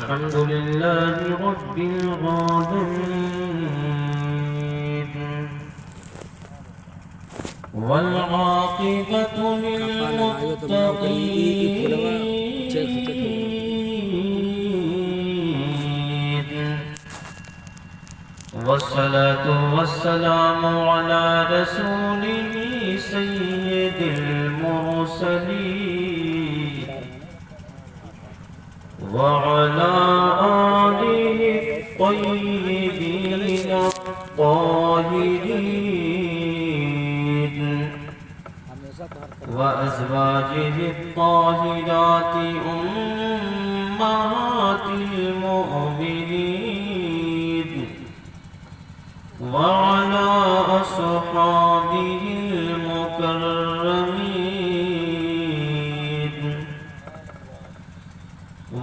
الحمد لله رب العالمين والعاقبة للمتقين والصلاة والسلام على رسوله سيد المرسلين وعلى آله الطيبين الطاهرين وأزواجه الطاهرات أمهات المؤمنين وعلى أصحابه المكرمين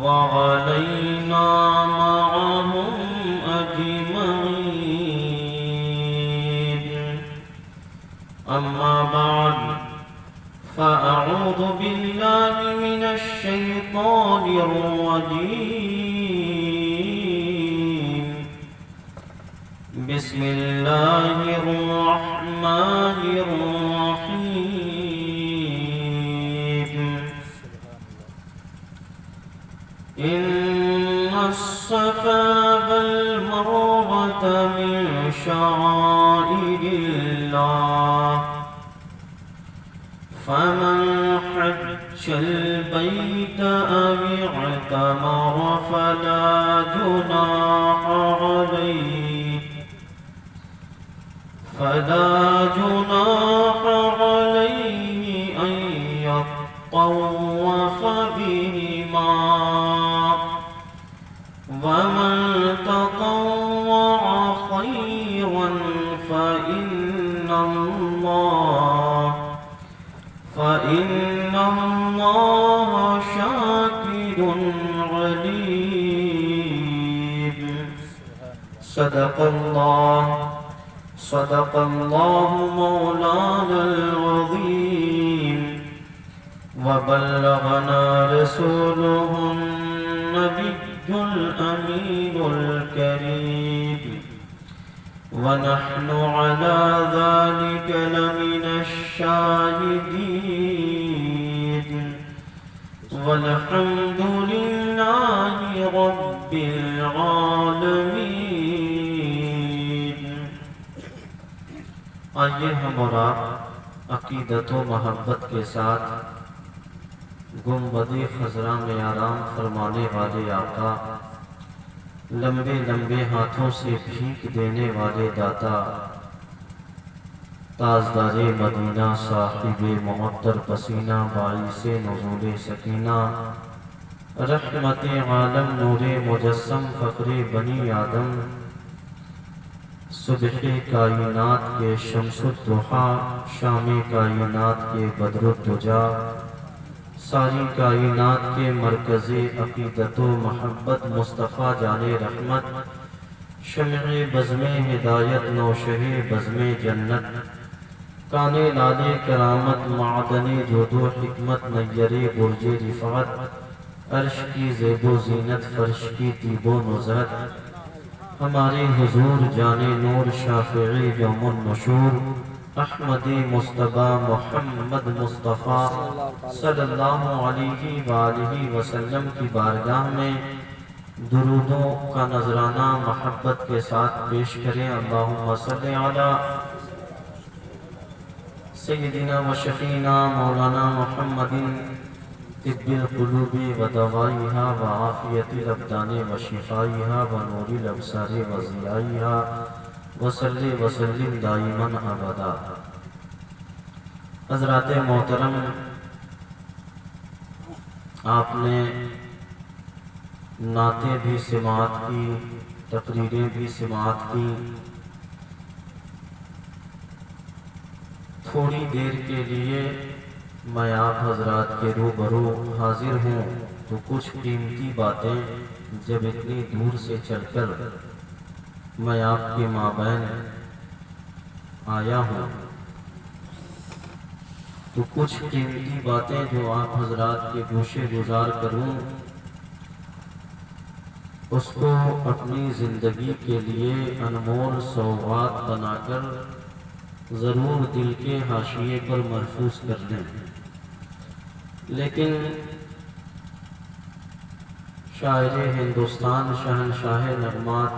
وعلينا معهم أجمعين. أما بعد فأعوذ بالله من الشيطان الرجيم. بسم الله الرحمن الرحيم. إن الصفا والمروة من شعائر الله فمن حج البيت أو اعتمر فلا جناح عليه أن يطوف بهما ومن تطوع خيرا فإن الله شاكر عليم. صدق الله مولانا العظيم وبلغنا رسوله النبي الأمين الكريم ونحن على ذلك لمن الشاهدين والحمد لله رب العالمين. آئیے ہم اور آپ عقیدت و محبت کے ساتھ گنبد خضرا میں آرام فرمانے والے آقا، لمبے لمبے ہاتھوں سے بھیک دینے والے داتا، تاجدار مدینہ صاحب معطر پسینہ باعث نزول سکینہ، رحمت عالم نور مجسم فخر بنی آدم، صبح کائنات کے شمس الضحیٰ، شام کائنات کے بدر الدجا، ساری کائنات کے مرکز عقیدت و محبت مصطفیٰ جان رحمت، شمع بزم ہدایت نوشہ بزم جنت، کان لال کرامت معدن جود و حکمت نیر برج رفعت، عرش کی زیب و زینت فرش کی طیب و نزہت، ہمارے حضور جان نور شافع یوم النشور احمد مصطفیٰ محمد مصطفیٰ صلی اللہ علیہ وآلہ وسلم کی بارگاہ میں درودوں کا نذرانہ محبت کے ساتھ پیش کریں. اللہم صلی علی سیدنا و شفینا مولانا محمد طب القلوب و دوائیہا و عافیت الابدان و شفائیہا و نور الابصار و ضیائیہا وصلی وسلم دائماً ابدا. حضرات محترم، آپ نے نعتیں بھی سماعت کی، تقریریں بھی سماعت کی. تھوڑی دیر کے لیے میں آپ حضرات کے روبرو حاضر ہوں تو کچھ قیمتی باتیں جب اتنی دور سے چل کر میں آپ کے مابین آیا ہوں تو کچھ قیمتی باتیں جو آپ حضرات کے گوشے گزار کروں اس کو اپنی زندگی کے لیے انمول سوغات بنا کر ضرور دل کے حاشیے پر محفوظ کر لیں۔ لیکن شاعر ہندوستان شہنشاہ نغمات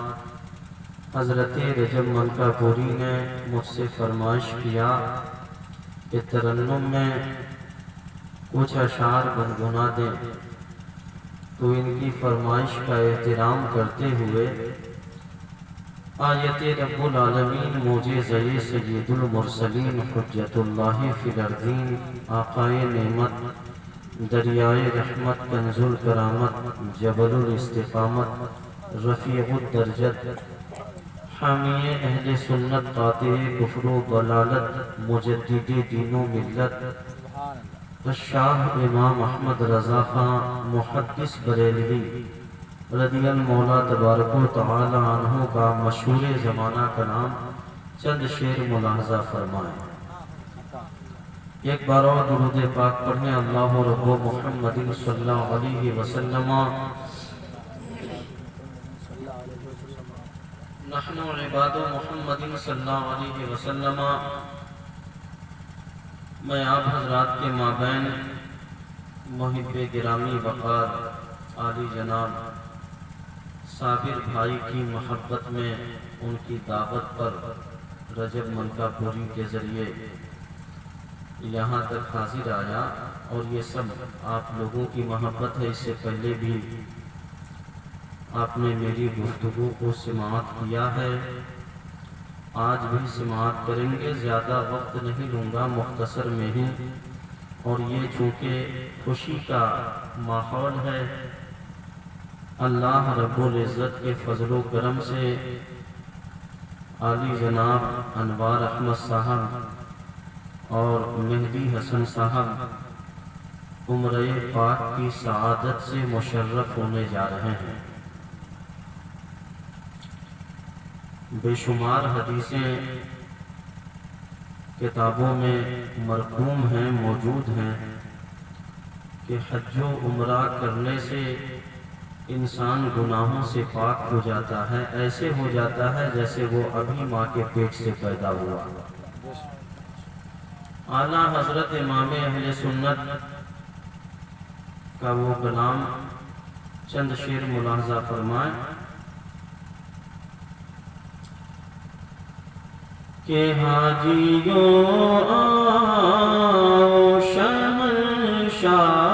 حضرت رجب ملکہ پوری نے مجھ سے فرمائش کیا کہ ترنم میں کچھ اشعار گنگنا دیں، تو ان کی فرمائش کا احترام کرتے ہوئے آیت رب العالمین معجزۂ سید المرسلین حجت اللہ فی الارضین آقائے نعمت دریائے رحمت کنز الکرامت جبل الاستقامت رفیع الدرجت حامی اہل سنت قاطع کفر و ضلالت مجدد دین و ملت شاہ امام احمد رضا خان محدث بریلوی رضی المولا تبارک و تعالی عنہ کا مشہور زمانہ کا نام چند شعر ملاحظہ فرمائیں۔ ایک بار اور درود پاک پڑھیں۔ اللہ رب محمد صلی اللہ علیہ وسلم نحن عباد محمد صلی اللہ علیہ وسلم۔ میں آپ حضرات کے مابین محب گرامی وقار عالی جناب صابر بھائی کی محبت میں ان کی دعوت پر رجب ملکہ پوری کے ذریعے یہاں تک حاضر آیا، اور یہ سب آپ لوگوں کی محبت ہے۔ اس سے پہلے بھی آپ نے میری گفتگو کو سماعت کیا ہے، آج بھی سماعت کریں گے۔ زیادہ وقت نہیں لوں گا، مختصر میں ہی، اور یہ چونکہ خوشی کا ماحول ہے، اللہ رب العزت کے فضل و کرم سے عالی جناب انوار احمد صاحب اور مہدی حسن صاحب عمرہ پاک کی سعادت سے مشرف ہونے جا رہے ہیں۔ بے شمار حدیثیں کتابوں میں مرقوم ہیں، موجود ہیں کہ حج و عمرہ کرنے سے انسان گناہوں سے پاک ہو جاتا ہے، ایسے ہو جاتا ہے جیسے وہ ابھی ماں کے پیٹ سے پیدا ہوا۔ اعلیٰ حضرت امام اہل سنت کا وہ کلام چند شعر ملاحظہ فرمائیں کہ حاجیوں آؤ شہنشاہ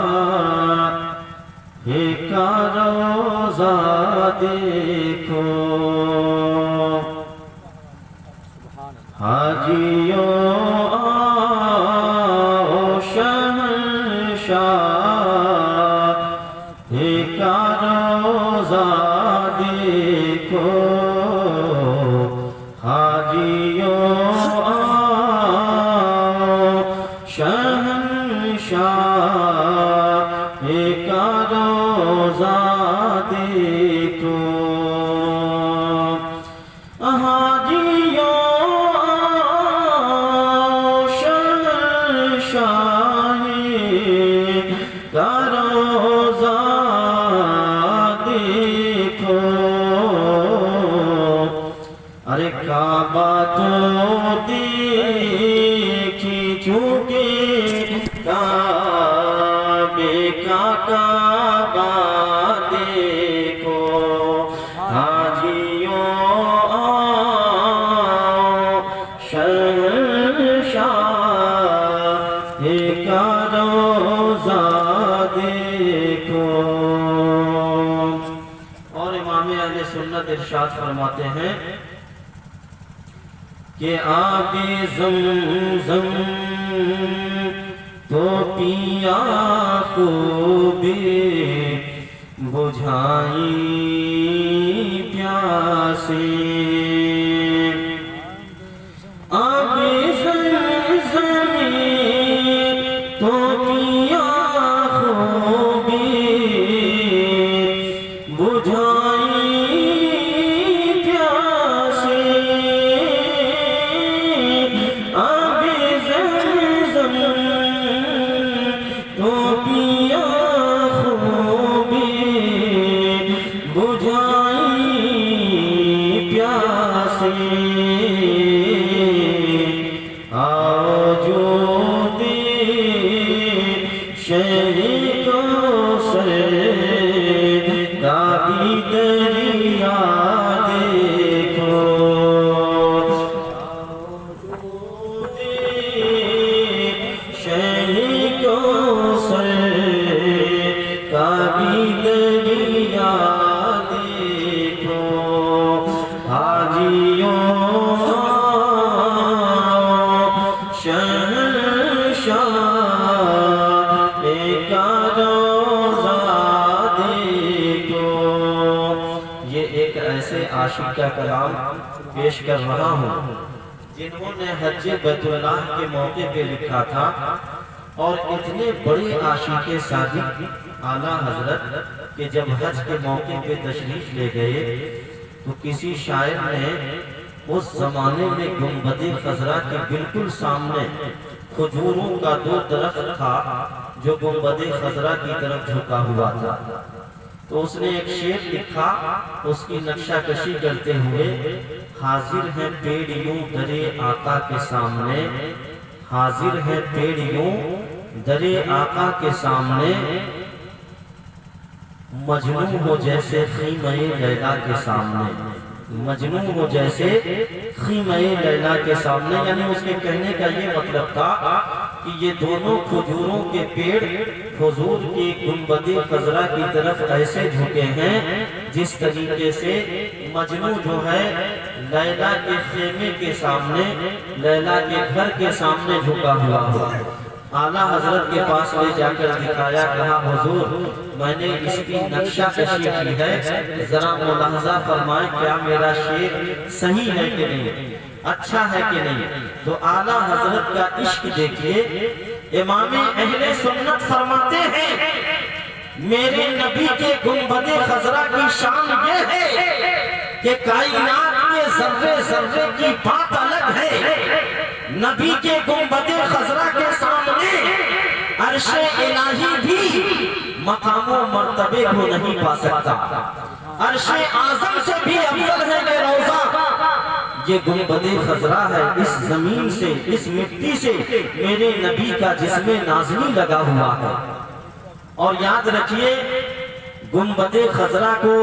کا روضہ دیکھو، حاجیوں آؤ شہنشاہ کا روضہ دیکھو، حاجیوں شہنشاہ کا روضہ دیکھو، حاجیوں شہنشاہ کا روضہ دیکھو۔ ارے کعبہ تو دیکھی چونکہ کعبے کا کعبہ دیکھو، حاجیوں آؤ شہنشاہ کا روضہ دیکھو۔ اور امام اہل سنت ارشاد فرماتے ہیں کہ آب زمزم تو پیا خوبی بجھائی پیاسے، آب زمزم تو پیا خوبی بجھائی پیاسے، آب زمزم تو پیا خوبی بجھائی آجودی شہری کو سر دابی دریا دیکھو آجودی شہری کو سر دابی دریا دیکھو حاجیوں عاشق کا کلام پیش کر رہا ہوں جنہوں نے حج بیت اللہ کے موقع پہ لکھا تھا، اور اتنے بڑے عاشق صادق اعلیٰ حضرت کہ جب حج کے موقع پہ تشریف لے گئے تو کسی شاعر نے اس زمانے میں گنبد خضرا کے بالکل سامنے کھجوروں کا 2 درخت تھا جو گنبد خضرا کی طرف جھکا ہوا تھا، تو اس نے ایک شعر لکھا اس کی نقشہ کشی کرتے ہوئے، حاضر ہیں پیڑ یوں درے آقا کے سامنے، حاضر ہیں پیڑ یوں درے آقا کے سامنے، مجنون ہو جیسے خیمہ لیلا کے سامنے، مجنون ہو جیسے خیمہ لیلا کے سامنے۔ یعنی اس کے کہنے کا یہ مطلب تھا کہ یہ دونوں کھجوروں کے پیڑ حضور کی گنبد خضرا کی طرف ایسے جھکے ہیں جس طریقے سے مجنون جو ہے لیلا کے خیمے کے سامنے، لیلا کے گھر کے سامنے جھکا ہوا ہوا ہے۔ اعلیٰ حضرت کے پاس لے جا کر دکھایا، کہا حضور میں نے اس کی نقشہ کشی کی ہے، ذرا ملاحظہ فرمائیں کیا میرا شعر صحیح ہے کہ نہیں، اچھا ہے کہ نہیں۔ تو اعلیٰ حضرت کا عشق دیکھیے، امام اہل سنت فرماتے ہیں میرے نبی کے گنبد خضرا کی شان یہ ہے کہ کائنات کے ذرے ذرے کی بات الگ ہے، نبی کے گنبد خضرا کے سامنے عرش الہی بھی مقام و مرتبے کو نہیں پا سکتا، عرش اعظم سے بھی افضل ہے یہ روضہ۔ یہ گنبد خضرا ہے، اس زمین سے، اس مٹی سے میرے نبی کا جسم نازلی لگا ہوا ہے۔ اور یاد رکھیے گنبد خضرا کو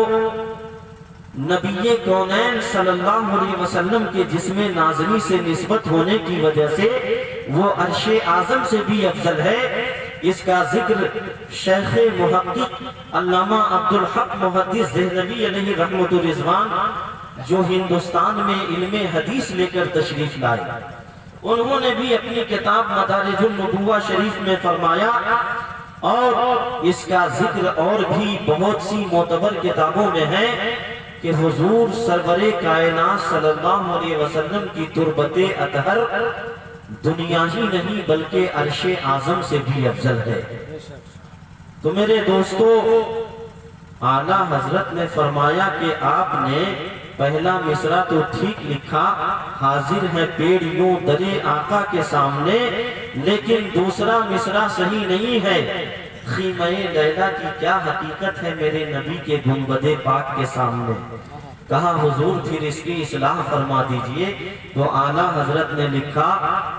نبی کونین صلی اللہ علیہ وسلم کے جسم نازلی سے نسبت ہونے کی وجہ سے وہ عرش اعظم سے بھی افضل ہے۔ اس کا ذکر شیخ محقق علامہ عبدالحق محدث دہلوی علیہ رحمت الرضوان جو ہندوستان میں علم حدیث لے کر تشریف لائے، انہوں نے بھی اپنی کتاب مدارج النبوہ شریف میں فرمایا، اور اس کا ذکر اور بھی بہت سی معتبر کتابوں میں ہے کہ حضور سرور کائنات صلی اللہ علیہ وسلم کی تربت اطہر دنیا ہی نہیں بلکہ عرش اعظم سے بھی افضل ہے۔ تو میرے دوستو، اعلیٰ حضرت نے فرمایا کہ آپ نے پہلا مصرع تو ٹھیک لکھا، حاضر ہے پیڑ یوں درے آقا کے سامنے، لیکن دوسرا مصرع صحیح نہیں ہے۔ خیمہ لیلا کی کیا حقیقت ہے میرے نبی کے گنبد پاک کے سامنے؟ کہا حضور پھر اس کی اصلاح فرما دیجئے۔ تو اعلیٰ حضرت نے لکھا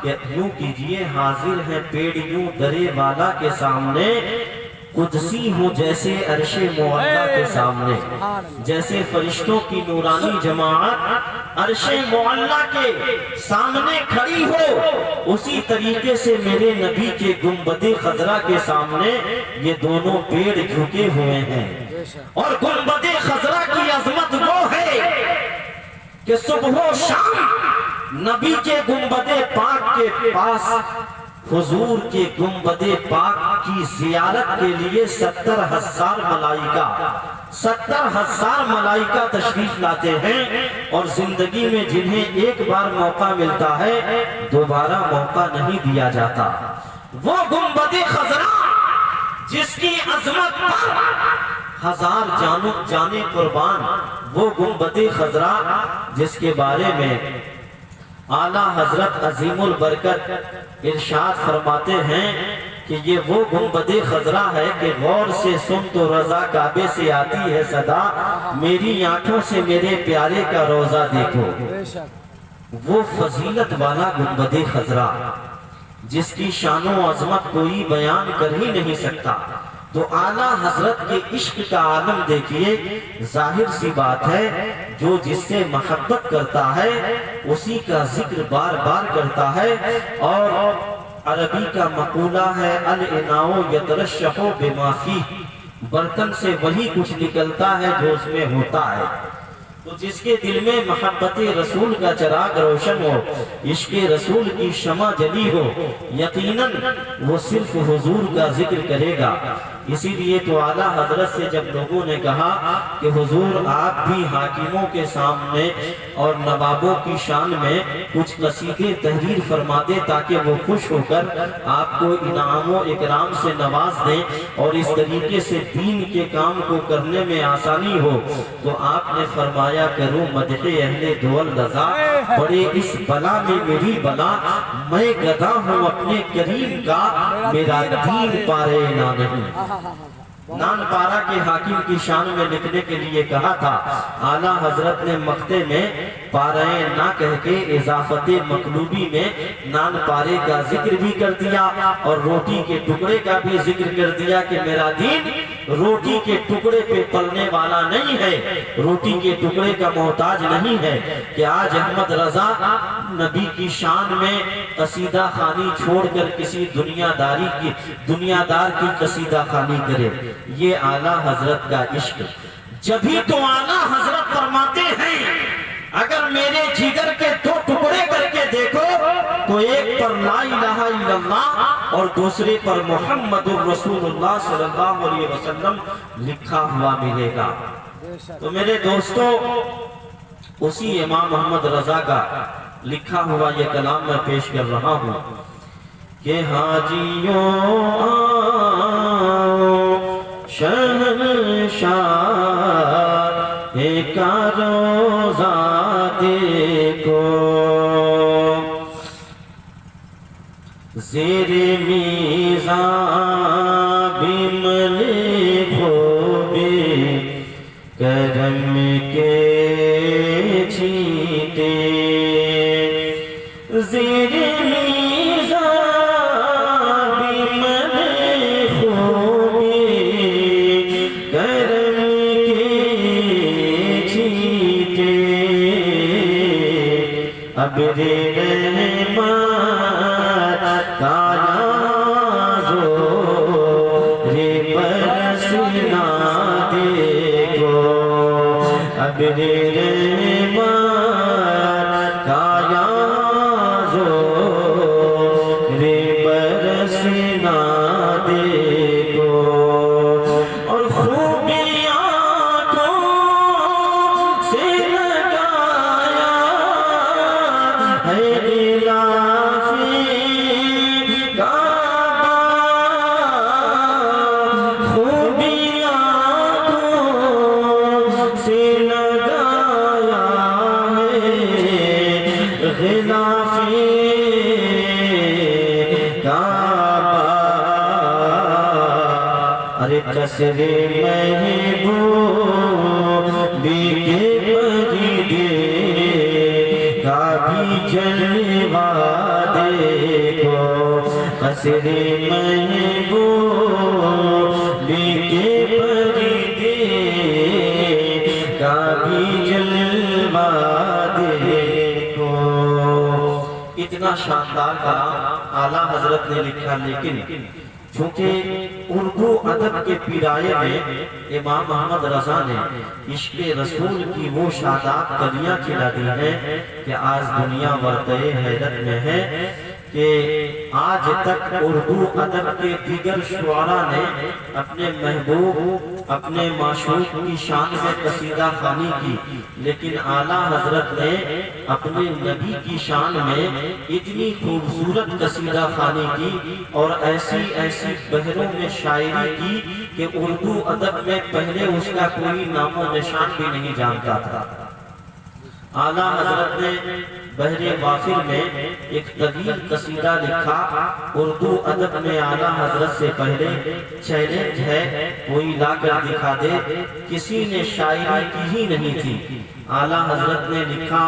کہ یوں کیجئے، حاضر ہے پیڑ یوں درے والا کے سامنے، قدسی ہوں جیسے عرش معلا کے سامنے، جیسے فرشتوں کی نورانی جماعت عرش معلا کے سامنے کھڑی ہو، اسی طریقے سے میرے نبی کے گنبد خضرا کے سامنے یہ دونوں پیڑ جھکے ہوئے ہیں۔ اور گنبد خضرا کی عظمت وہ ہے کہ صبح و شام نبی کے گنبد پاک کے پاس حضور کے گنبد پاک کی زیارت کے لیے 70,000 ملائکہ تشریف لاتے ہیں، اور زندگی میں جنہیں ایک بار موقع ملتا ہے دوبارہ موقع نہیں دیا جاتا۔ وہ گنبد خضرا جس کی عظمت پر 1000 جانیں قربان، وہ گنبد خضرا جس کے بارے میں اعلیٰ حضرت عظیم البرکت ارشاد فرماتے ہیں کہ یہ وہ گنبد خضرا ہے کہ غور سے سن تو رضا کعبے سے آتی ہے صدا، میری آنکھوں سے میرے پیارے کا روضہ دیکھو۔ وہ فضیلت والا گنبد خضرا جس کی شان و عظمت کوئی بیان کر ہی نہیں سکتا، تو اعلیٰ حضرت کے عشق کا عالم دیکھیے۔ ظاہر سی بات ہے جو جس سے محبت کرتا ہے اسی کا ذکر بار بار کرتا ہے، اور عربی کا مقولہ ہے الاناء یترشح بما فیہ، برتن سے وہی کچھ نکلتا ہے جو اس میں ہوتا ہے۔ تو جس کے دل میں محبت رسول کا چراغ روشن ہو، عشق رسول کی شمع جلی ہو، یقیناً وہ صرف حضور کا ذکر کرے گا۔ اسی لیے تو اعلیٰ حضرت سے جب لوگوں نے کہا کہ حضور آپ بھی حاکموں کے سامنے اور نوابوں کی شان میں کچھ قصیدے تحریر فرما دے تاکہ وہ خوش ہو کر آپ کو انعام و اکرام سے نواز دیں اور اس طریقے سے دین کے کام کو کرنے میں آسانی ہو، تو آپ نے فرمایا کروں مدح اہل دول رضا، بڑے اس بلا میں میری بلا، میں گدھا ہوں اپنے کریم کا، میرا دین پارے نہ نہیں۔ نان پارا کے حاکم کی شان میں لکھنے کے لیے کہا تھا، اعلیٰ حضرت نے مقطع میں پارے نہ کہہ کے اضافت مقلوبی میں نان پارے کا ذکر بھی کر دیا اور روٹی کے ٹکڑے کا بھی ذکر کر دیا کہ میرا دین روٹی کے ٹکڑے پہ پلنے والا نہیں ہے، روٹی کے ٹکڑے کا محتاج نہیں ہے کہ آج احمد رضا نبی کی شان میں قصیدہ خوانی چھوڑ کر کسی دنیا دار کی قصیدہ خوانی کرے۔ یہ اعلیٰ حضرت کا عشق، جبھی تو اعلیٰ حضرت فرماتے ہیں اگر میرے جگر کے دو ٹکڑے کر کے دیکھو تو ایک پر لا الہ الا اللہ اور دوسرے پر محمد الرسول اللہ صلی اللہ علیہ وسلم لکھا ہوا ملے گا۔ تو میرے دوستو، اسی امام محمد رضا کا لکھا ہوا یہ کلام میں پیش کر رہا ہوں کہ حاجیوں شہنشاہ کا روضہ دیکھو، زیر میزان بملے خوبے کرم کے چھینٹے، زیر ابر رحمت کا زور برسنا دیکھو، ابر رحمت کا زور برسنا دیکھو، اور خوبیاں قصر محبوب کے پردے کا بھی جلوہ دیکھو، قصر محبوب کے پردے کا بھی جلوہ دیکھو۔ اتنا شاندار کلام اعلیٰ حضرت نے لکھا، لیکن چونکہ اردو ادب کے پیرائے میں امام محمد رضا نے عشق رسول کی وہ شاداب کلیاں کھلا دی ہیں کہ آج دنیا ورطۂ حیرت میں ہے کہ آج تک اردو ادب کے دیگر شعراء نے اپنے محبوب اپنے معشوق کی شان میں قصیدہ خوانی کی، لیکن اعلیٰ حضرت نے اپنے نبی کی شان میں اتنی خوبصورت قصیدہ خوانی کی اور ایسی ایسی بحروں میں شاعری کی کہ اردو ادب میں پہلے اس کا کوئی نام و نشان بھی نہیں جانتا تھا۔ اعلیٰ حضرت نے بحر وافر میں ایک طویل قصیدہ لکھا اردو ادب میں اعلیٰ حضرت سے پہلے چیلنج ہے کوئی لا کر دکھا دے، کسی نے شاعری کی ہی نہیں تھی۔ اعلیٰ حضرت نے لکھا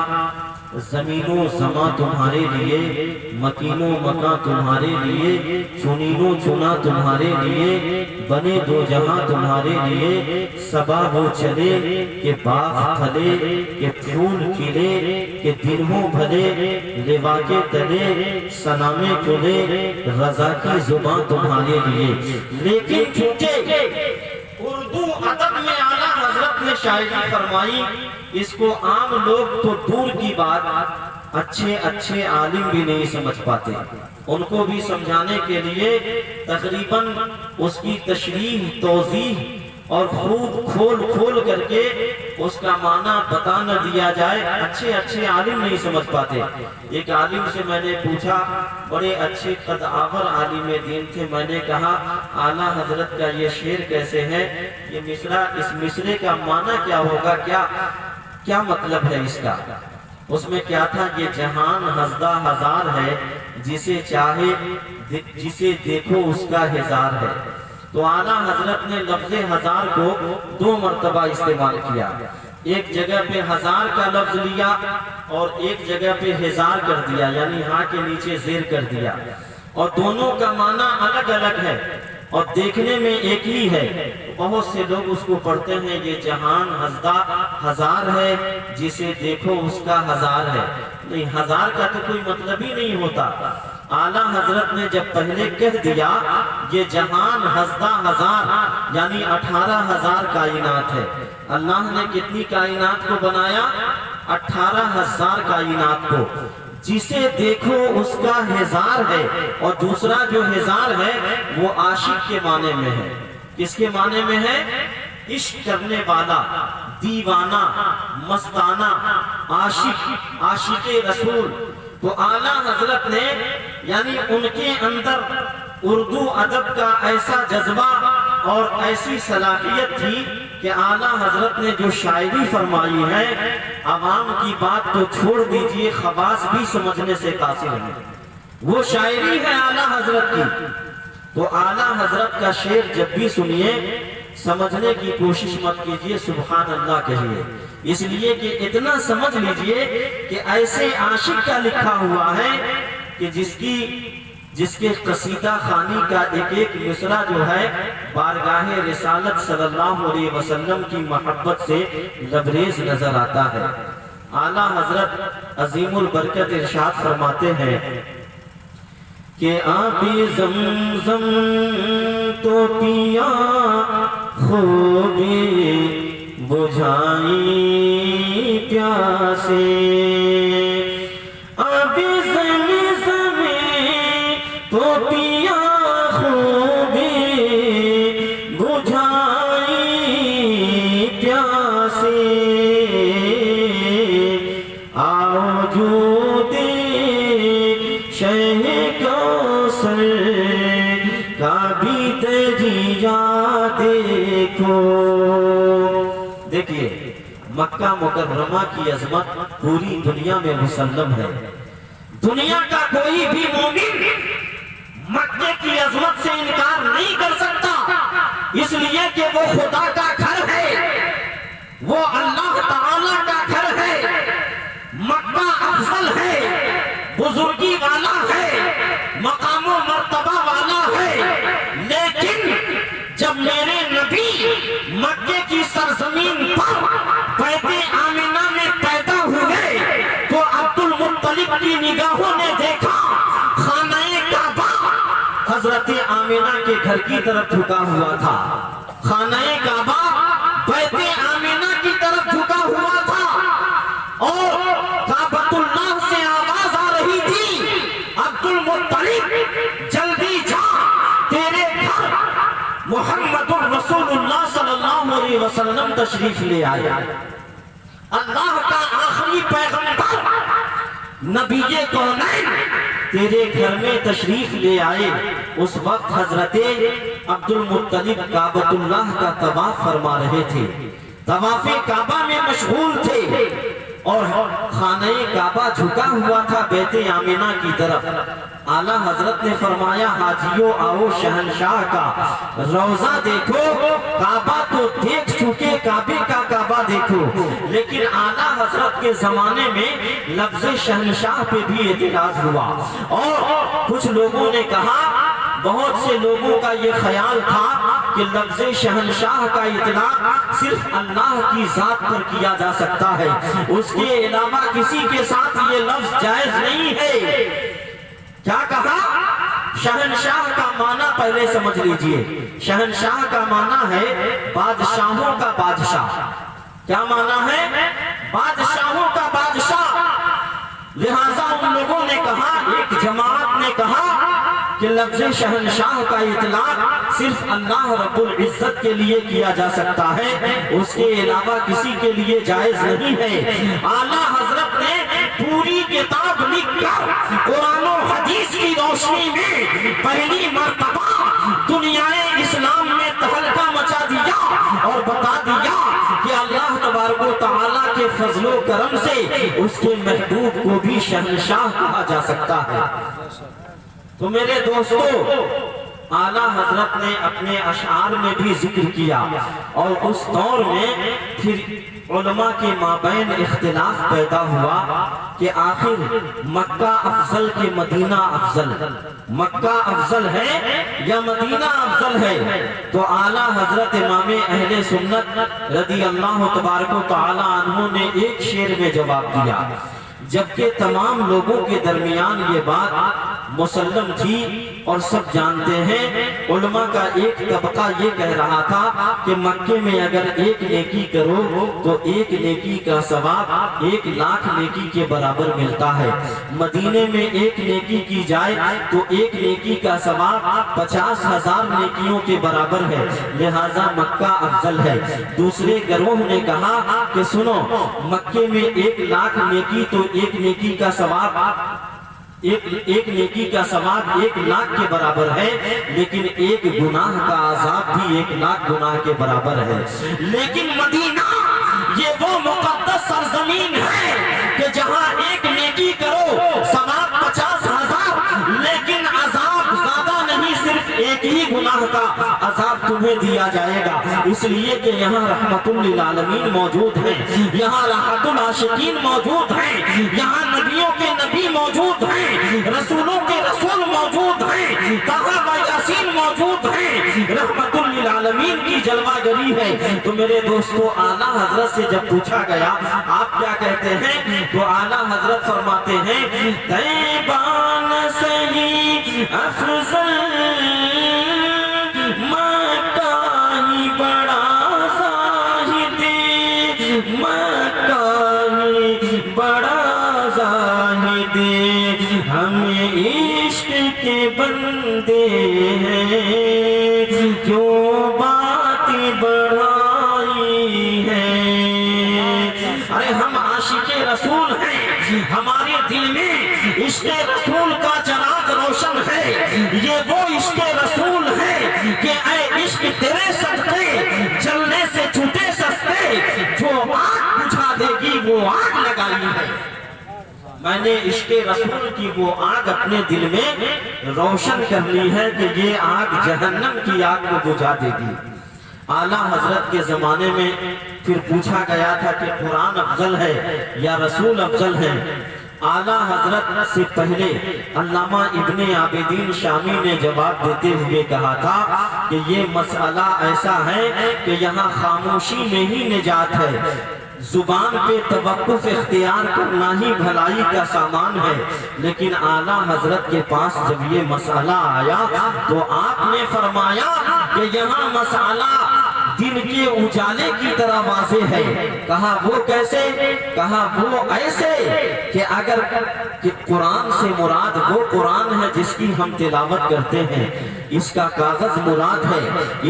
زمین و زماں تمہارے لیے، مکین و مکاں تمہارے لیے، چنین و چنا تمہارے لیے، بنے دو جہاں تمہارے لیے، صبا وہ چلے کہ باغ پھلے، کہ پھول کھلے، کہ دن ہو بھلے، لوا کے تلے سنامے کھلے، رضا کی زباں تمہارے لیے۔ لیکن چونکہ اردو ادب میں اعلیٰ حضرت نے شاعری فرمائی، اس کو عام لوگ تو دور کی بات اچھے عالم بھی نہیں سمجھ پاتے۔ ان کو بھی سمجھانے کے لیے تقریباً اس کی تشریح، توضیح اور خوب کھول کر کے اس کا معنی بتا نہ دیا جائے، اچھے عالم نہیں سمجھ پاتے۔ ایک عالم سے میں نے پوچھا، بڑے اچھے قد آور عالم دین تھے، میں نے کہا اعلیٰ حضرت کا یہ شعر کیسے ہے، یہ مصرع، اس مصرے کا معنی کیا ہوگا، کیا مطلب ہے اس کا؟ اس میں کیا تھا، یہ جہان ہزدہ ہزار ہے، جسے چاہے جسے دیکھو اس کا ہزار ہے۔ تو اعلیٰ حضرت نے لفظ ہزار کو 2 مرتبہ استعمال کیا، ایک جگہ پہ ہزار کا لفظ لیا اور ایک جگہ پہ ہزار کر دیا، یعنی ہاں کے نیچے زیر کر دیا، اور دونوں کا معنی الگ الگ ہے اور دیکھنے میں ایک ہی ہے۔ بہت سے لوگ اس کو پڑھتے ہیں یہ جہان ہزدہ ہزار ہے، جسے دیکھو اس کا ہزار ہے۔ نہیں، ہزار کا تو کوئی مطلب ہی نہیں ہوتا۔ اعلیٰ حضرت نے جب پہلے کہہ دیا یہ جہان ہزدہ ہزار یعنی 18,000 کائنات ہے، اللہ نے کتنی کائنات کو بنایا؟ 18,000 کائنات کو، جسے دیکھو اس کا ہزار ہے، اور دوسرا جو ہزار ہے وہ عاشق کے معنی میں ہے۔ کس کے معنی میں ہے؟ عشق کرنے والا، دیوانہ، مستانہ، عاشق رسول۔ تو اعلیٰ حضرت نے یعنی ان کے اندر اردو ادب کا ایسا جذبہ اور ایسی صلاحیت تھی کہ اعلیٰ حضرت نے جو شاعری فرمائی ہے، عوام کی بات تو چھوڑ دیجئے، خواص بھی سمجھنے سے قاصر ہے۔ وہ شاعری ہے اعلیٰ حضرت کی۔ تو اعلیٰ حضرت کا شعر جب بھی سنیے، سمجھنے کی کوشش مت کیجئے، سبحان اللہ کہیے، اس لیے کہ اتنا سمجھ لیجئے کہ ایسے عاشق کا لکھا ہوا ہے کہ جس کے قصیدہ خوانی کا ایک مصرع جو ہے بارگاہ رسالت صلی اللہ علیہ وسلم کی محبت سے لبریز نظر آتا ہے۔ اعلیٰ حضرت عظیم البرکت ارشاد فرماتے ہیں کہ آبِ زمزم تو پیا خوبی بجھائی پیاسے، آبِ زمزم تو پیا خوبی بجھائی پیاسے، آؤ جو دے شہ کوثر کا بھی دریا دیکھو۔ دیکھیے، مکہ مکرمہ کی عظمت پوری دنیا میں مسلم ہے۔ دنیا کا کوئی بھی مومن مکہ کی عظمت سے انکار نہیں کر سکتا، اس لیے کہ وہ خدا کا گھر ہے، وہ اللہ تعالی کا گھر ہے۔ مکہ افضل ہے، بزرگی والا ہے، مقام و مرتبہ والا ہے، لیکن جب میرے نبی مکہ کی سرزمین پر بیت آمنہ میں پیدا ہوئے تو عبد المطلب کی نگاہوں نے دیکھا خانہ کعبہ حضرت آمنہ کے گھر کی طرف جھکا ہوا تھا، خانہ کعبہ بیت آمنہ کی طرف جھکا ہوا تھا، اور کعبۃ اللہ سے آواز آ رہی تھی، عبد المطلب جلدی جا، تیرے گھر محمد رسول اللہ صلی اللہ علیہ وسلم تشریف لے آیا۔ اللہ کا آخری پیغمبر نبی کونین تیرے گھر میں تشریف لے آئے۔ اس وقت حضرت عبد المطلب کعبۃ اللہ کا طواف فرما رہے تھے، طواف کعبہ میں مشغول تھے، اور خانہ کعبہ جھکا ہوا تھا بیت آمینہ کی طرف۔ اعلیٰ حضرت نے فرمایا حاجیوں آؤ شہنشاہ کا روضہ دیکھو، کعبہ تو دیکھ چکے، کعبے کا کعبہ دیکھو، لیکن اعلیٰ حضرت کے زمانے میں لفظ شہنشاہ پہ بھی اعتراض ہوا، اور کچھ لوگوں نے کہا، بہت سے لوگوں کا یہ خیال تھا کہ لفظ شہنشاہ کا اطلاق صرف اللہ کی ذات پر کیا جا سکتا ہے، اس کے علاوہ کسی کے ساتھ یہ لفظ جائز نہیں ہے۔ کیا کہا؟ شہنشاہ کا معنی پہلے سمجھ لیجئے۔ شہنشاہ کا معنی ہے بادشاہوں کا بادشاہ۔ کیا معنی ہے؟ بادشاہوں کا بادشاہ۔ لہٰذا ان لوگوں نے کہا، ایک جماعت نے کہا کہ لفظ شہنشاہ کا اطلاق صرف اللہ رب العزت کے لیے کیا جا سکتا ہے، اس کے علاوہ کسی کے لیے جائز نہیں ہے۔ اعلیٰ حضرت نے پوری کتاب لکھ کر قرآن و حدیث کی روشنی میں پہلی مرتبہ دنیا اسلام میں تہلکہ مچا دیا اور بتا دیا کہ اللہ تبارک و تعالیٰ کے فضل و کرم سے اس کے محبوب کو بھی شہنشاہ کہا جا سکتا ہے۔ تو میرے دوستو، اعلیٰ حضرت نے اپنے اشعار میں بھی ذکر کیا، اور اس دور میں پھر علماء کے مابین اختلاف پیدا ہوا کہ آخر مکہ افضل کے مدینہ افضل، مکہ افضل ہے یا مدینہ افضل ہے؟ تو اعلیٰ حضرت امام اہل سنت رضی اللہ تبارک و تعالی عنہ نے ایک شعر میں جواب دیا، جبکہ تمام لوگوں کے درمیان یہ بات مسلم تھی اور سب جانتے ہیں۔ علماء کا ایک طبقہ یہ کہہ رہا تھا کہ مکے میں اگر ایک نیکی کرو تو ایک نیکی کا ثواب 1,00,000 نیکی کے برابر ملتا ہے، مدینے میں ایک نیکی کی جائے تو ایک نیکی کا ثواب 50,000 نیکیوں کے برابر ہے، لہٰذا مکہ افضل ہے۔ دوسرے گروہ نے کہا کہ سنو، مکے میں 1,00,000 نیکی تو ایک نیکی کا ثواب ایک نیکی کا ثواب 1,00,000 کے برابر ہے، لیکن ایک گناہ کا عذاب بھی 1,00,000 گناہ کے برابر ہے۔ لیکن مدینہ یہ وہ مقدس سرزمین ہے کہ جہاں ایک نیکی کرو ثواب 50,000، لیکن عذاب زیادہ نہیں، صرف ایک ہی گناہ کا عذاب تمہیں دیا جائے گا، اس لیے کہ یہاں رحمت للعالمین موجود ہیں، یہاں راحت العاشقین موجود ہیں، یہاں نبیوں کے نبی موجود ہیں، رسولوں کے رسول موجود ہیں، طٰہٰ و یاسین موجود ہیں، رحمت للعالمین کی جلوہ گری ہے۔ تو میرے دوستو، اعلیٰ حضرت سے جب پوچھا گیا آپ کیا کہتے ہیں، تو اعلیٰ حضرت فرماتے ہیں طیبان سہی افضل مکہ ہی بڑا زاہد، مکہ ہی بڑا زاہد، ہم عشق کے بندے ہیں، کیوں بات بڑھائی ہے؟ ارے ہم عاشق رسول ہیں، ہمارے دل میں عشق رسول کا چراغ روشن ہے، یہ وہ عشق رسول ہے کہ اے عشق تیرے صدقے جلنے سے چھوٹے سستے، جو آگ بجھا دے گی وہ آگ لگائی ہے۔ میں نے عشق رسول کی وہ آگ اپنے دل میں روشن کر لی ہے کہ یہ آگ جہنم کی آگ کو بجھا دے گی۔ اعلیٰ حضرت کے زمانے میں پھر پوچھا گیا تھا کہ قرآن افضل ہے یا رسول افضل ہے؟ اعلیٰ حضرت سے پہلے علامہ ابن عابدین شامی نے جواب دیتے ہوئے کہا تھا کہ یہ مسئلہ ایسا ہے کہ یہاں خاموشی میں ہی نجات ہے، زبان پہ توقف اختیار کرنا ہی بھلائی کا سامان ہے، لیکن اعلیٰ حضرت کے پاس جب یہ مسئلہ آیا تو آپ نے فرمایا کہ یہاں مسئلہ دن کے اجالے کی طرح واضح ہے۔ کہا وہ کیسے؟ کہا وہ ایسے کہ اگر کہ قرآن سے مراد وہ قرآن ہے جس کی ہم تلاوت کرتے ہیں، اس کا کاغذ مراد ہے،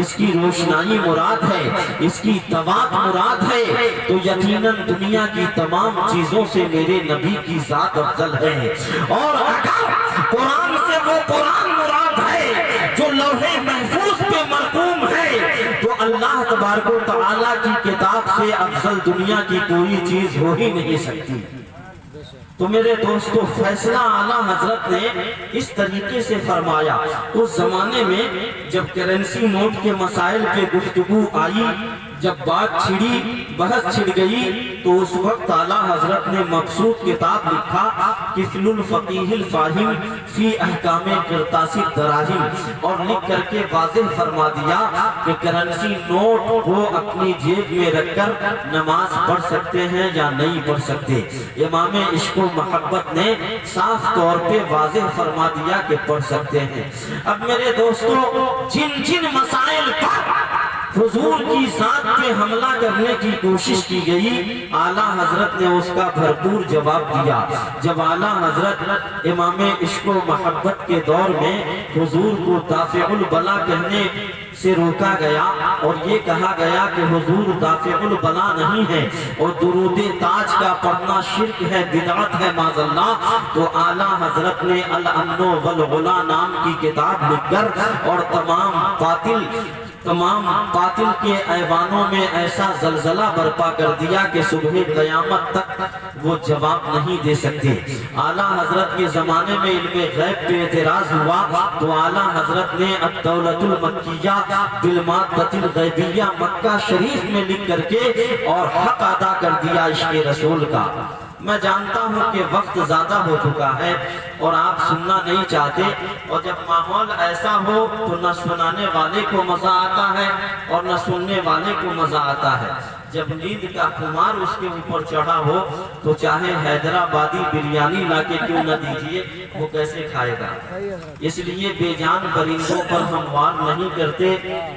اس کی روشنائی مراد ہے، اس کی طباعت مراد ہے، تو یقیناً دنیا کی تمام چیزوں سے میرے نبی کی ذات افضل ہے۔ اور اگر قرآن سے وہ قرآن مراد ہے جو لوح محفوظ پہ مرقوم ہے، تو اللہ تبارک و تعالیٰ کی کتاب سے افضل دنیا کی کوئی چیز ہو ہی نہیں سکتی۔ تو میرے دوستو فیصلہ اعلیٰ حضرت نے اس طریقے سے فرمایا۔ اس زمانے میں جب کرنسی نوٹ کے مسائل پہ گفتگو آئی، جب بات چھڑی، بحث چھڑ گئی، تو اس وقت اعلیٰ حضرت نے مقصود کتاب لکھا کفل الفقیہ الفاہم فی احکام قرطاس الدراہم، اور لکھ کر کے واضح فرما دیا کہ کرنسی نوٹ وہ اپنی جیب میں رکھ کر نماز پڑھ سکتے ہیں یا نہیں پڑھ سکتے۔ امام عشق و محبت نے صاف طور پہ واضح فرما دیا کہ پڑھ سکتے ہیں۔ اب میرے دوستو جن مسائل پر حضور کی ذات پہ حملہ کرنے کی کوشش کی گئی، اعلیٰ حضرت نے اس کا بھرپور جواب دیا۔ جب اعلیٰ حضرت امام عشق و محبت کے دور میں حضور کو دافع البلا کہنے سے روکا گیا اور یہ کہا گیا کہ حضور دافع البلا نہیں ہے اور درود تاج کا پڑھنا شرک ہے، بدعت ہے معاذ اللہ، تو اعلیٰ حضرت نے الامن والغلا نام کی کتاب لکھ کر اور تمام باطل کے ایوانوں میں ایسا زلزلہ برپا کر دیا کہ صبح قیامت تک وہ جواب نہیں دے سکتے۔ اعلیٰ حضرت کے زمانے میں علم غیب پہ اعتراض ہوا تو اعلیٰ حضرت نے الدولۃ المکیہ بالمادۃ الغیبیہ مکہ شریف میں لکھ کر کے اور حق ادا کر دیا عشق رسول کا۔ میں جانتا ہوں کہ وقت زیادہ ہو چکا ہے اور آپ سننا نہیں چاہتے، اور جب ماحول ایسا ہو تو نہ سنانے والے کو مزہ آتا ہے اور نہ سننے والے کو مزہ آتا ہے۔ جب نیند کا خمار اس کے اوپر چڑھا ہو تو چاہے حیدرآبادی بریانی لا کے کیوں نہ دیجیے، وہ کیسے کھائے گا؟ اس لیے بے جان پرندوں پر ہم وار نہیں کرتے،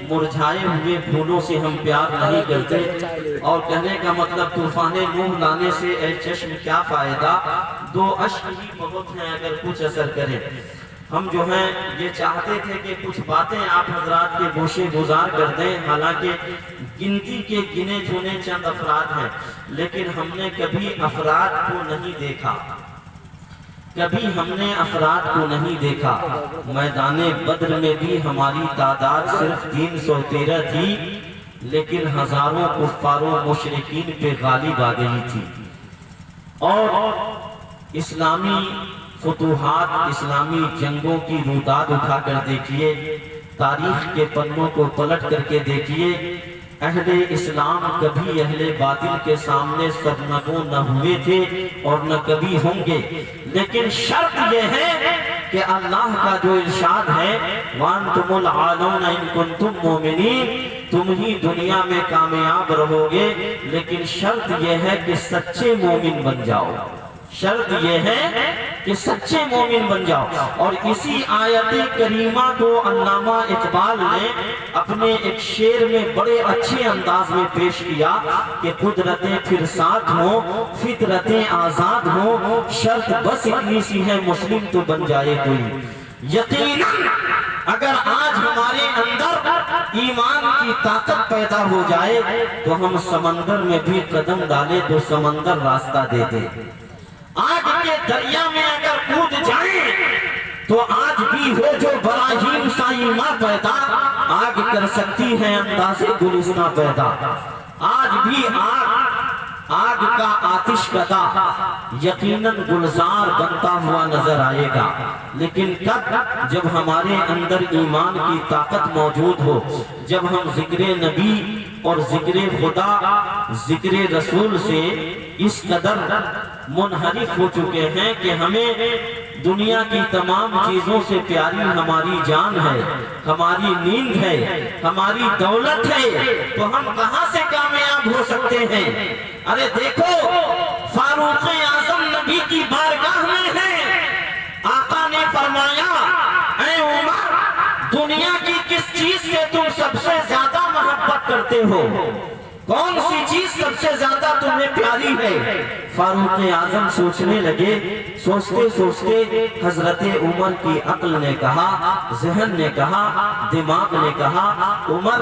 مرجھائے ہوئے پھولوں سے ہم پیار نہیں کرتے، اور کہنے کا مطلب طوفان نوح لانے سے اے چشم کیا فائدہ، دو اشک ہی بہت ہیں اگر کچھ اثر کرے۔ ہم جو ہیں یہ چاہتے تھے کہ کچھ باتیں آپ حضرات کے گوشے گزار کر دیں، حالانکہ گنتی کے گنے چنے چند افراد ہیں، لیکن ہم نے کبھی افراد کو نہیں دیکھا، میدان بدر میں بھی ہماری تعداد صرف 313 تھی، لیکن ہزاروں کفار و مشرکین پہ غالب آ گئی تھی۔ اور اسلامی فتوحات، اسلامی جنگوں کی روداد اٹھا کر دیکھیے، تاریخ کے پنوں کو پلٹ کر کے دیکھیے، اہل اسلام کبھی اہل باطل کے سامنے سرنگوں نہ ہوئے تھے اور نہ کبھی ہوں گے، لیکن شرط یہ ہے کہ اللہ کا جو ارشاد ہے وَأَنْتُمُ الْعَالُونَ إِن كُنْتُم مُؤْمِنِينَ، تم ہی دنیا میں کامیاب رہو گے، لیکن شرط یہ ہے کہ سچے مومن بن جاؤ، شرط یہ ہے کہ سچے مومن بن جاؤ۔ اور اسی آیت کریمہ کو علامہ اقبال نے اپنے ایک شعر میں بڑے اچھے انداز میں پیش کیا کہ قدرتیں پھر ساتھ ہوں، فطرتیں آزاد ہوں، شرط بس اتنی سی ہے مسلم تو بن جائے کوئی۔ یقیناً اگر آج ہمارے اندر ایمان کی طاقت پیدا ہو جائے تو ہم سمندر میں بھی قدم ڈالے تو سمندر راستہ دے دے، آگ کے دریا میں اگر کود جائیں تو آج بھی ہو جو براہیم سا ایمان پیدا، آگ کر سکتی ہے انداز گلستاں پیدا۔ آج بھی آگ کا آتش کدا یقیناً گلزار بنتا ہوا نظر آئے گا، لیکن کب؟ جب ہمارے اندر ایمان کی طاقت موجود ہو، جب ہم ذکر نبی اور ذکر خدا، ذکر رسول سے اس قدر منحرف ہو چکے ہیں کہ ہمیں دنیا کی تمام چیزوں سے پیاری ہماری جان ہے، ہماری نیند ہے، ہماری دولت ہے، تو ہم کہاں سے کامیاب ہو سکتے ہیں؟ ارے دیکھو فاروق اعظم نبی کی بارگاہ میں ہے، آقا نے فرمایا اے عمر دنیا کی کس چیز سے تم سب سے زیادہ محبت کرتے ہو؟ کون سی چیز سب سے زیادہ تمہیں پیاری ہے؟ فاروق اعظم سوچنے لگے، سوچتے سوچتے حضرت عمر کی عقل نے کہا، ذہن نے کہا، دماغ نے کہا، عمر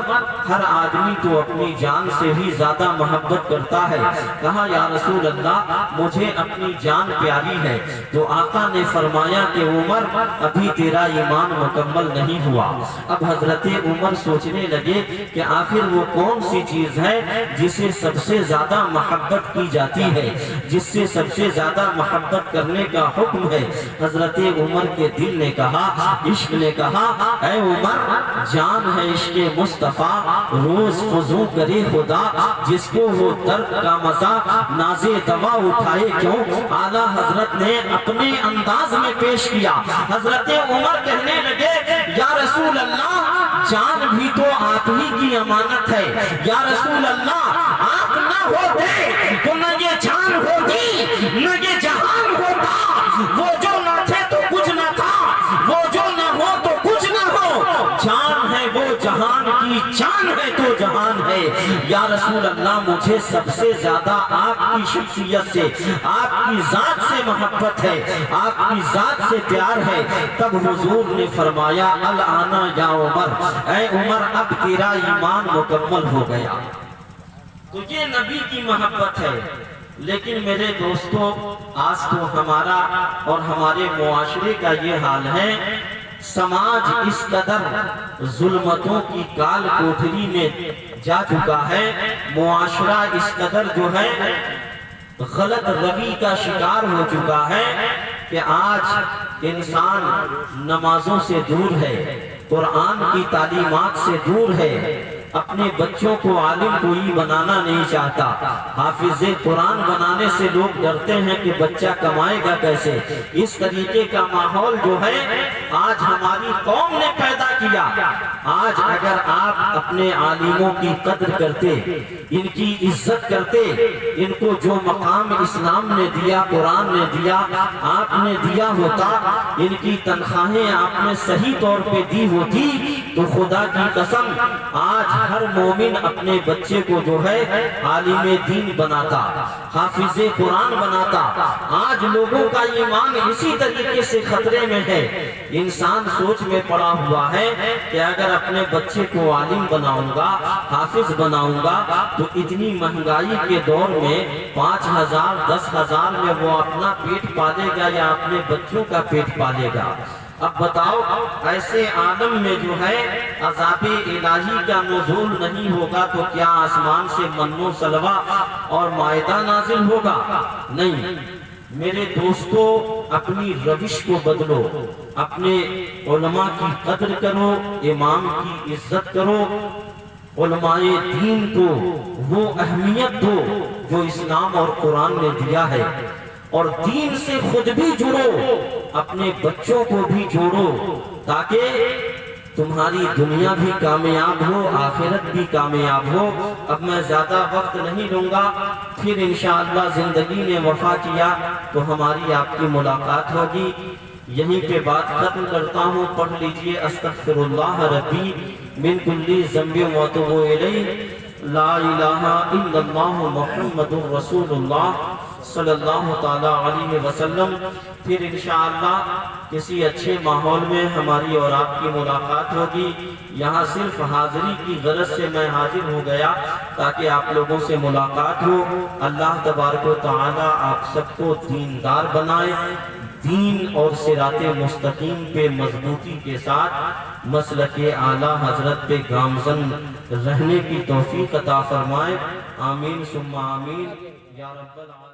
ہر آدمی تو اپنی جان سے بھی زیادہ محبت کرتا ہے۔ کہا یا رسول اللہ مجھے اپنی جان پیاری ہے۔ تو آقا نے فرمایا کہ عمر ابھی تیرا ایمان مکمل نہیں ہوا۔ اب حضرت عمر سوچنے لگے کہ آخر وہ کون سی چیز ہے جسے سب سے زیادہ محبت کی جاتی ہے، جس سے سب سے زیادہ محبت کرنے کا حکم ہے۔ حضرت عمر کے دل نے کہا، عشق نے کہا، اے عمر جان ہے عشق مصطفیٰ، روز فضو کرے خدا، جس کو وہ درد کا مزہ نازے دوا اٹھائے کیوں۔ اعلیٰ حضرت نے اپنے انداز میں پیش کیا۔ حضرت عمر کہنے لگے یا رسول اللہ جان بھی تو آپ ہی کی امانت ہے۔ یا رسول اللہ آپ نہ ہوتے تو نہ یہ جان ہوتی نہ یہ جہان ہوتا، وہ جو نہ تھے تو کچھ نہ تھا، وہ جو نہ ہو تو کچھ نہ ہو، جان ہے وہ جہان کی جان ہے تو جہان ہے۔ یا رسول اللہ مجھے سب سے زیادہ آپ کی شخصیت سے، آپ کی ذات سے محبت ہے، آپ کی ذات سے پیار ہے۔ تب حضور نے فرمایا الآن یا عمر، اے عمر اب تیرا ایمان مکمل ہو گیا۔ تو یہ نبی کی محبت ہے۔ لیکن میرے دوستو آج تو ہمارا اور ہمارے معاشرے کا یہ حال ہے، سماج اس قدر ظلمتوں کی کال کوٹھری میں جا چکا ہے، معاشرہ اس قدر جو ہے غلط روی کا شکار ہو چکا ہے کہ آج انسان نمازوں سے دور ہے، قرآن کی تعلیمات سے دور ہے، اپنے بچوں کو عالم کوئی بنانا نہیں چاہتا، حافظ قرآن بنانے سے لوگ ڈرتے ہیں کہ بچہ کمائے گا کیسے۔ اس طریقے کا ماحول جو ہے آج ہماری قوم نے پیدا کیا۔ آج اگر آپ اپنے عالموں کی قدر کرتے، ان کی عزت کرتے، ان کو جو مقام اسلام نے دیا، قرآن نے دیا، آپ نے دیا ہوتا، ان کی تنخواہیں آپ نے صحیح طور پہ دی ہوتی، تو خدا کی قسم آج ہر مومن اپنے بچے کو جو ہے عالم دین بناتا، حافظ قرآن بناتا۔ آج لوگوں کا ایمان اسی طریقے سے خطرے میں ہے۔ انسان سوچ میں پڑا ہوا ہے کہ اگر اپنے بچے کو عالم بناؤں گا، حافظ بناؤں گا، تو اتنی مہنگائی کے دور میں 5,000 10,000 میں وہ اپنا پیٹ پالے گا یا اپنے بچوں کا پیٹ پالے گا۔ اب بتاؤ ایسے عالم میں جو ہے عذاب الہی کا نزول نہیں ہوگا تو کیا آسمان سے من و سلوہ اور مائدہ نازل ہوگا؟ نہیں۔ میرے دوستو اپنی روش کو بدلو، اپنے علماء کی قدر کرو، امام کی عزت کرو، علماء دین کو وہ اہمیت دو جو اسلام اور قرآن نے دیا ہے، اور دین سے خود بھی جڑو، اپنے بچوں کو بھی جوڑو، تاکہ تمہاری دنیا بھی کامیاب ہو، آخرت بھی کامیاب ہو۔ اب میں زیادہ وقت نہیں لوں گا، پھر انشاءاللہ زندگی نے وفا کیا تو ہماری آپ کی ملاقات ہوگی۔ یہیں پہ بات ختم کرتا ہوں، پڑھ لیجئے استغفر اللہ ربی من کل ذنب واتوب الیہ، لا الہ الا اللہ محمد رسول اللہ صلی اللہ تعالی علیہ وسلم۔ پھر انشاءاللہ کسی اچھے ماحول میں ہماری اور آپ کی ملاقات ہوگی۔ یہاں صرف حاضری کی غرض سے میں حاضر ہو گیا تاکہ آپ لوگوں سے ملاقات ہو۔ اللہ تبارک و تعالی آپ سب کو دیندار بنائے، دین اور صراط مستقیم پہ مضبوطی کے ساتھ مسلک اعلیٰ حضرت پہ گامزن رہنے کی توفیق عطا فرمائے۔ آمین ثم آمین یا رب العالمین۔